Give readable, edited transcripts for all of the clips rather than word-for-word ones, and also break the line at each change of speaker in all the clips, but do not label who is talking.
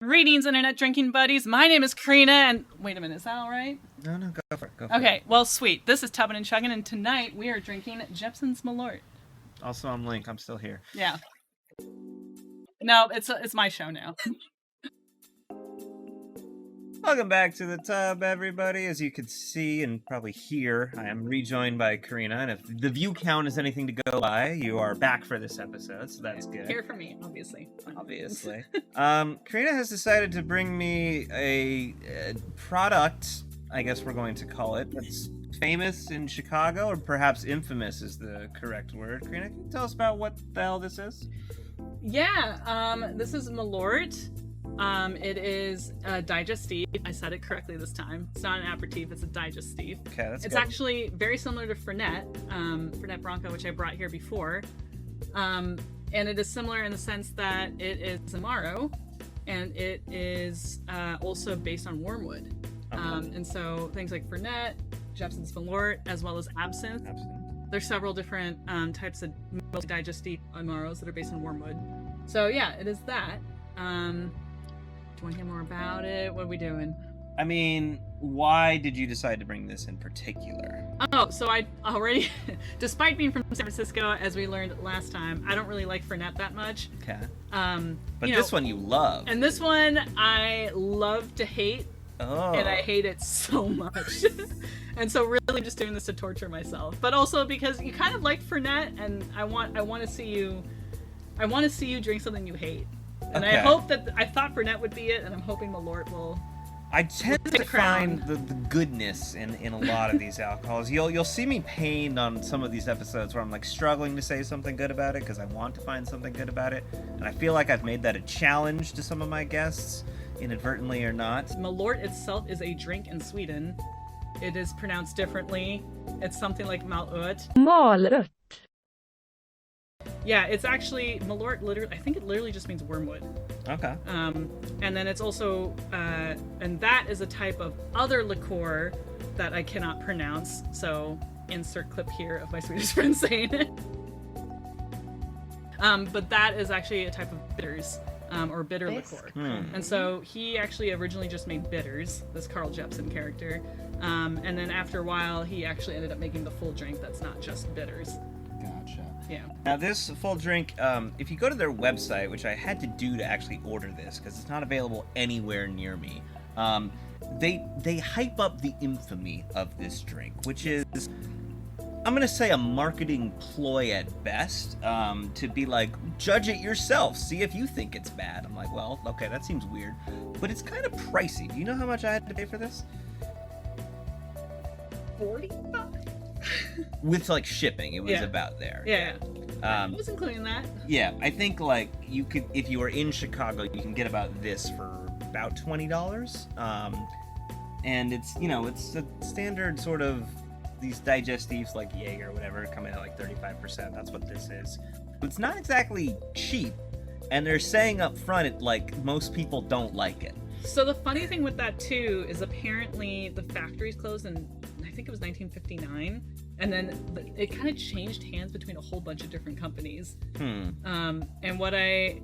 Greetings, internet drinking buddies. My name is Karina, and wait a minute, is that all right?
No, go for it.
Okay, well, sweet. This is Tubbin and Chugging, and tonight we are drinking Jepson's Malort.
Also, I'm Link. I'm still here.
Yeah. No, it's my show now.
Welcome back to the tub, everybody. As you can see and probably hear, I am rejoined by Karina, and if the view count is anything to go by, you are back for this episode, so that's good.
Here for me, obviously.
Karina has decided to bring me a product, I guess we're going to call it, that's famous in Chicago, or perhaps infamous is the correct word. Karina, can you tell us about what the hell this is?
Yeah, this is Malort. It is a digestif. I said it correctly this time. It's not an aperitif, it's a digestif.
Okay, that's
It's
good.
actually very similar to Fernet, Fernet Branca, which I brought here before. And it is similar in the sense that it is Amaro, and it is also based on wormwood. And so things like Fernet, Jepson's Malort, as well as absinthe. There's several different types of digestif Amaros that are based on wormwood. So yeah, it is that. Do you want to hear more about it? What are we doing?
I mean, why did you decide to bring this in particular?
Oh, so I already, despite being from San Francisco, as we learned last time, I don't really like Fernet that much.
Okay.
But
this one you love.
And this one I love to hate.
Oh.
And I hate it so much. And so really I'm just doing this to torture myself. But also because you kind of like Fernet, and I want to see you drink something you hate. And
okay.
I thought Fernet would be it, and I'm hoping Malort will.
I tend to find the goodness in a lot of these alcohols. You'll see me pained on some of these episodes where I'm like struggling to say something good about it because I want to find something good about it, and I feel like I've made that a challenge to some of my guests, inadvertently or not.
Malort itself is a drink in Sweden. It is pronounced differently. It's something like Malört.
Malört.
Yeah, it's actually Malort. Literally, I think it literally just means wormwood.
Okay.
And then it's also, and that is a type of other liqueur that I cannot pronounce. So insert clip here of my Swedish friend saying it. But that is actually a type of bitters, or bitter liqueur. And so he actually originally just made bitters, this Carl Jepsen character. And then after a while, he actually ended up making the full drink that's not just bitters.
Gotcha.
Yeah.
Now this full drink, if you go to their website, which I had to do to actually order this because it's not available anywhere near me, they hype up the infamy of this drink, which is, I'm gonna say, a marketing ploy at best, to be like, judge it yourself, see if you think it's bad. I'm like, well, okay, that seems weird, but it's kind of pricey. Do you know how much I had to pay for this?
$45?
With like shipping, it was about there.
Yeah. I was including that.
Yeah, I think like you could, if you are in Chicago, you can get about this for about $20. And it's, it's a standard sort of, these digestifs like Jaeger or whatever come in at like 35%. That's what this is. But it's not exactly cheap. And they're saying up front, it like most people don't like it.
So the funny thing with that too is apparently the factory's closed in, I think it was 1959, and then it kind of changed hands between a whole bunch of different companies. And what I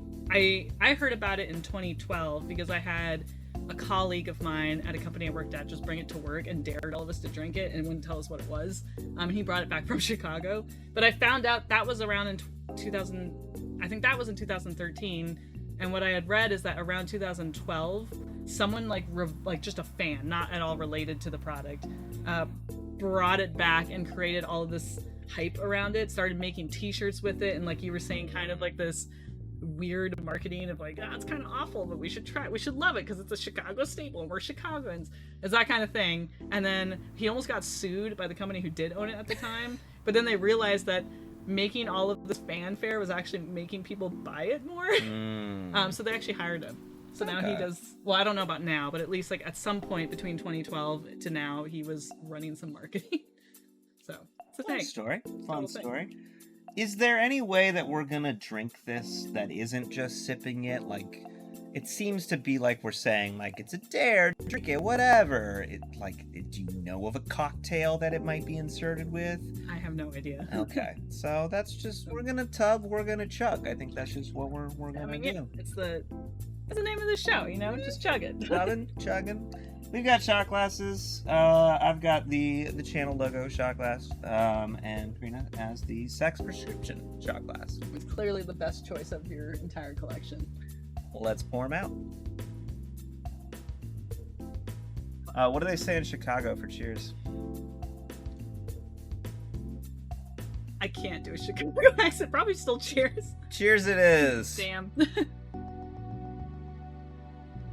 heard about it in 2012 because I had a colleague of mine at a company I worked at just bring it to work and dared all of us to drink it and wouldn't tell us what it was. He brought it back from Chicago, but I found out that was around in 2000. I think that was in 2013. And what I had read is that around 2012, someone like just a fan, not at all related to the product, brought it back and created all of this hype around it, started making t-shirts with it, and like you were saying, kind of like this weird marketing of like, it's kind of awful, but we should try it, we should love it because it's a Chicago staple and we're Chicagoans. It's that kind of thing. And then he almost got sued by the company who did own it at the time, but then they realized that making all of this fanfare was actually making people buy it more. So they actually hired him. So now he does, well, I don't know about now, but at least like at some point between 2012 to now, he was running some marketing. So it's a thing.
Fun story. Is there any way that we're gonna drink this that isn't just sipping it? Like, it seems to be like we're saying, like, it's a dare, drink it, whatever. Do you know of a cocktail that it might be inserted with?
I have no idea.
Okay, so that's just, we're gonna tub, we're gonna chug. I think that's just what we're gonna do.
It's the That's the name of the show, you know? Just chug it.
Chugging. We've got shot glasses. I've got the channel logo shot glass, and Karina has the sex prescription shot glass.
It's clearly the best choice of your entire collection.
Let's pour them out. What do they say in Chicago for cheers?
I can't do a Chicago accent. Probably still cheers.
Cheers it is.
Damn.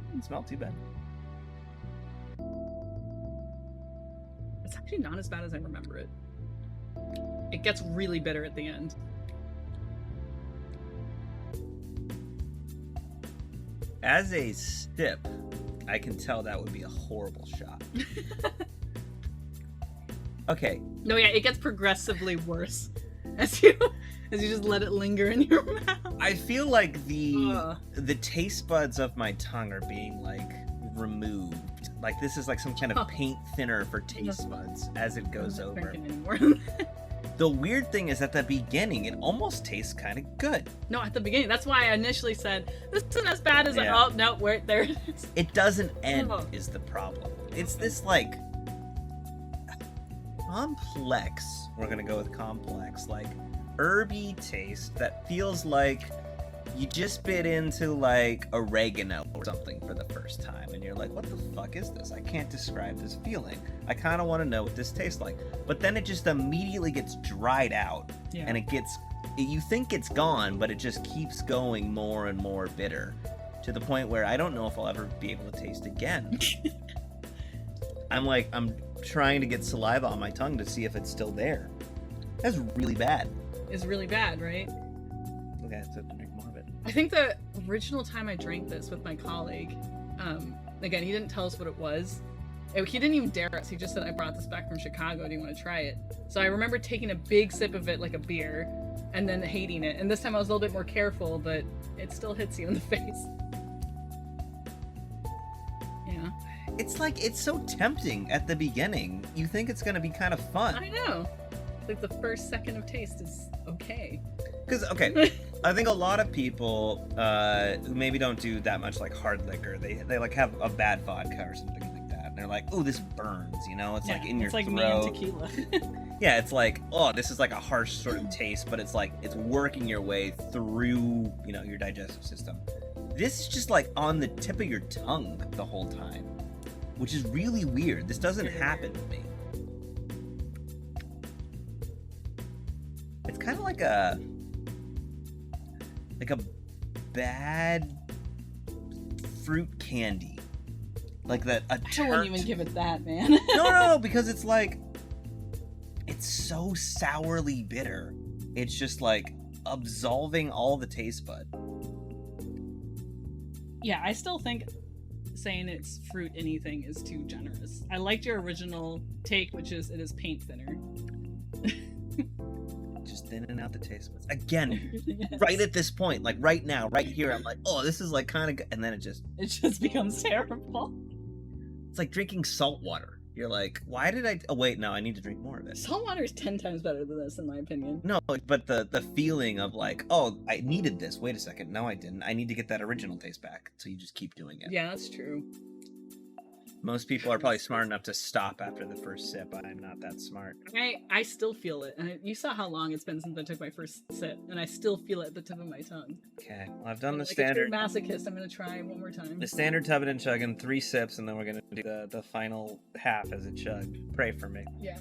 Doesn't smell too bad.
It's actually not as bad as I remember it. It gets really bitter at the end.
As a sip, I can tell that would be a horrible shot. Okay.
No, yeah, it gets progressively worse as you just let it linger in your mouth.
I feel like the taste buds of my tongue are being like removed. Like this is like some kind of paint thinner for taste buds as it goes over. The weird thing is at the beginning, it almost tastes kind of good.
No, at the beginning. That's why I initially said, this isn't as bad as oh, no, there it is.
It doesn't end is the problem. It's this like complex, we're gonna go with complex, like herby taste that feels like you just bit into like oregano or something for the first time and you're like, what the fuck is this? I can't describe this feeling. I kind of want to know what this tastes like. But then it just immediately gets dried out and you think it's gone, but it just keeps going more and more bitter to the point where I don't know if I'll ever be able to taste again. I'm trying to get saliva on my tongue to see if it's still there. That's really bad.
It's really bad, right?
Okay, I have to drink more of it.
I think the original time I drank this with my colleague, again, he didn't tell us what it was. He didn't even dare us. He just said, I brought this back from Chicago. Do you want to try it? So I remember taking a big sip of it like a beer and then hating it. And this time I was a little bit more careful, but it still hits you in the face. Yeah.
It's like, it's so tempting at the beginning. You think it's going to be kind of fun.
I know. Like the first second of taste is okay.
Because, okay, I think a lot of people who maybe don't do that much like hard liquor, they like have a bad vodka or something like that. And they're like, oh, this burns, you know? It's like in your throat. It's like me and
tequila.
Yeah, it's like, oh, this is like a harsh sort of taste, but it's like, it's working your way through, you know, your digestive system. This is just like on the tip of your tongue the whole time, which is really weird. This doesn't happen to me. It's kind of like a bad fruit candy, like that. I
wouldn't even give it that, man.
no, because it's like, it's so sourly bitter. It's just like absolving all the taste bud.
Yeah, I still think saying it's fruit anything is too generous. I liked your original take, which is it is paint thinner.
Just thinning out the taste buds again. Yes. Right at this point, like right now, right here, I'm like, oh, this is like kind of good. And then it just
becomes terrible.
It's like drinking salt water. You're like, why did I? Oh wait, no, I need to drink more of it.
Salt water is 10 times better than this, in my opinion.
No, but the feeling of like, oh, I needed this. Wait a second, no, I didn't. I need to get that original taste back. So you just keep doing it.
Yeah, that's true.
Most people are probably smart enough to stop after the first sip. I'm not that smart.
I still feel it. And you saw how long it's been since I took my first sip, and I still feel it at the tip of my tongue.
Okay, well, I've done the
like
standard.
A true masochist, I'm going to try one more time.
The standard tubbing and chugging, 3 sips, and then we're going to do the final half as it chugged. Pray for me.
Yeah.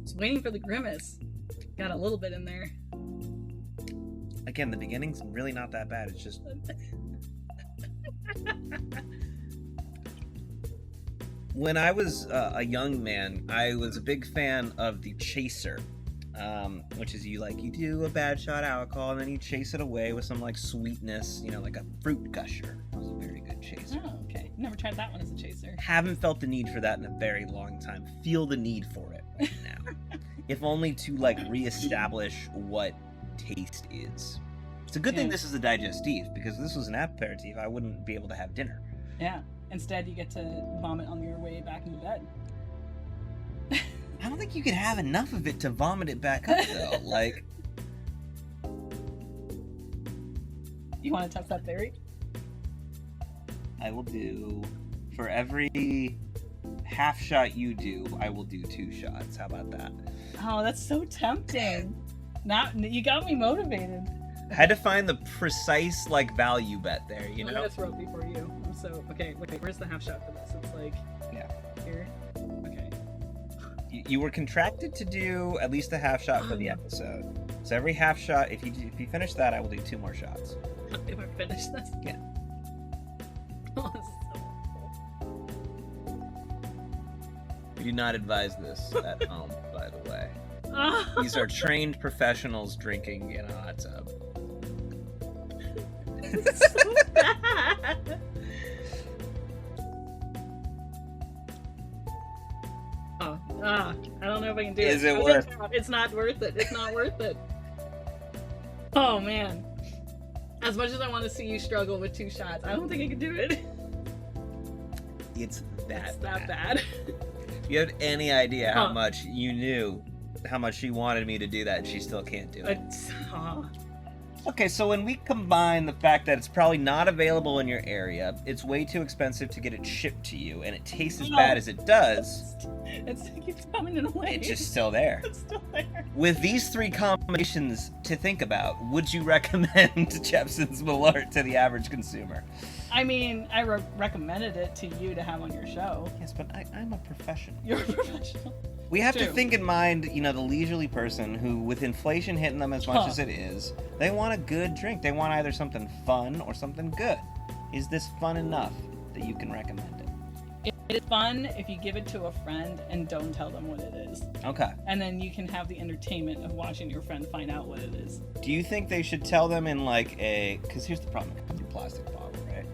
Just waiting for the grimace. Got a little bit in there.
Again, the beginning's really not that bad. It's just... When I was a young man, I was a big fan of the chaser, which is you do a bad shot of alcohol and then you chase it away with some like sweetness, you know, like a fruit gusher. That was a very good chaser.
Oh, okay. Never tried that one as a chaser.
Haven't felt the need for that in a very long time. Feel the need for it right now. If only to like reestablish what taste is. It's a good thing this is a digestif, because if this was an aperitif, I wouldn't be able to have dinner.
Yeah. Instead, you get to vomit on your way back into bed.
I don't think you could have enough of it to vomit it back up, though. Like,
you want to test that theory?
I will do, for every half shot you do, I will do 2 shots. How about that?
Oh, that's so tempting. Now you got me motivated.
I had to find the precise, like, value bet there, you know?
I'm gonna throw it before you. I'm so okay. Where's the half shot for this? It's like here. Okay.
You were contracted to do at least a half shot for the episode. So every half shot, if you finish that, I will do 2 more shots.
If I finish this,
Yeah.
Oh, this is so awful.
We do not advise this at home, by the way.
Oh.
These are trained professionals drinking in a hot tub.
This is so bad. I don't know if I can do it.
Is it worth it?
It's not worth it. It's not worth it. Oh man. As much as I want to see you struggle with 2 shots, I don't think I can do it.
It's that
bad.
If you had any idea how much you knew, how much she wanted me to do that, and she still can't do it. Okay, so when we combine the fact that it's probably not available in your area, it's way too expensive to get it shipped to you, and it tastes as bad as it does,
It keeps coming in a way.
it's just still there.
It's still there.
With these 3 combinations to think about, would you recommend Jeppson's Malort to the average consumer?
I mean, I recommended it to you to have on your show.
Yes, but I'm a professional.
You're a professional.
We have to
True.
think in mind, the leisurely person who, with inflation hitting them as much as it is, they want a good drink. They want either something fun or something good. Is this fun enough that you can recommend it?
It is fun if you give it to a friend and don't tell them what it is.
Okay.
And then you can have the entertainment of watching your friend find out what it is.
Do you think they should tell them in like a... Because here's the problem. It comes in a plastic bottle, right?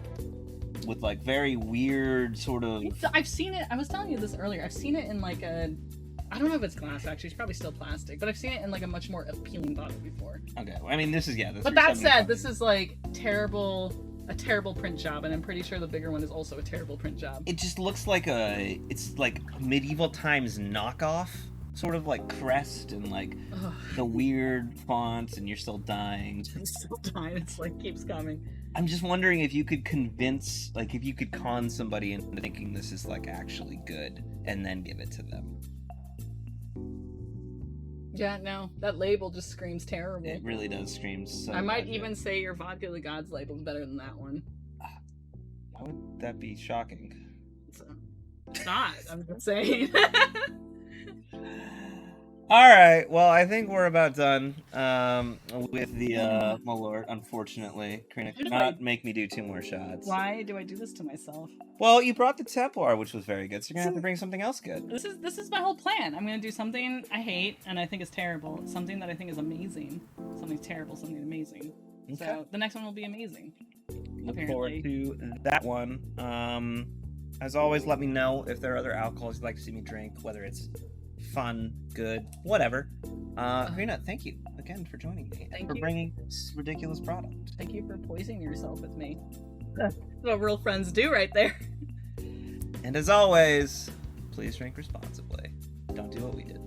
With like very weird sort of...
I've seen it. I was telling you this earlier. I've seen it in like a... I don't know if it's glass, actually. It's probably still plastic. But I've seen it in like a much more appealing bottle before.
Okay. I mean, this is, yeah.
But that said, this is like a terrible print job. And I'm pretty sure the bigger one is also a terrible print job.
It just looks like it's like medieval times knockoff. Sort of like crest and like the weird fonts, and you're still dying.
I'm still dying. It's like keeps coming.
I'm just wondering if you could if you could con somebody into thinking this is like actually good and then give it to them.
Yeah, no, that label just screams terrible.
It really does scream so
I might even say your Vodka the Gods label is better than that one.
Why would that be shocking?
It's not. I'm just saying.
All right. Well, I think we're about done with the Malort. Unfortunately, Karina could not make me do 2 more shots.
Why do I do this to myself?
Well, you brought the Templar, which was very good. So you're gonna have to bring something else good.
This is my whole plan. I'm gonna do something I hate and I think is terrible. Something that I think is amazing. Something terrible. Something amazing. Okay. So the next one will be amazing.
Look forward to that one. As always, let me know if there are other alcohols you'd like to see me drink, whether it's fun, good, whatever. Karina, thank you again for joining me and for bringing this ridiculous product.
Thank you for poisoning yourself with me. That's what real friends do right there.
And as always, please drink responsibly. Don't do what we did.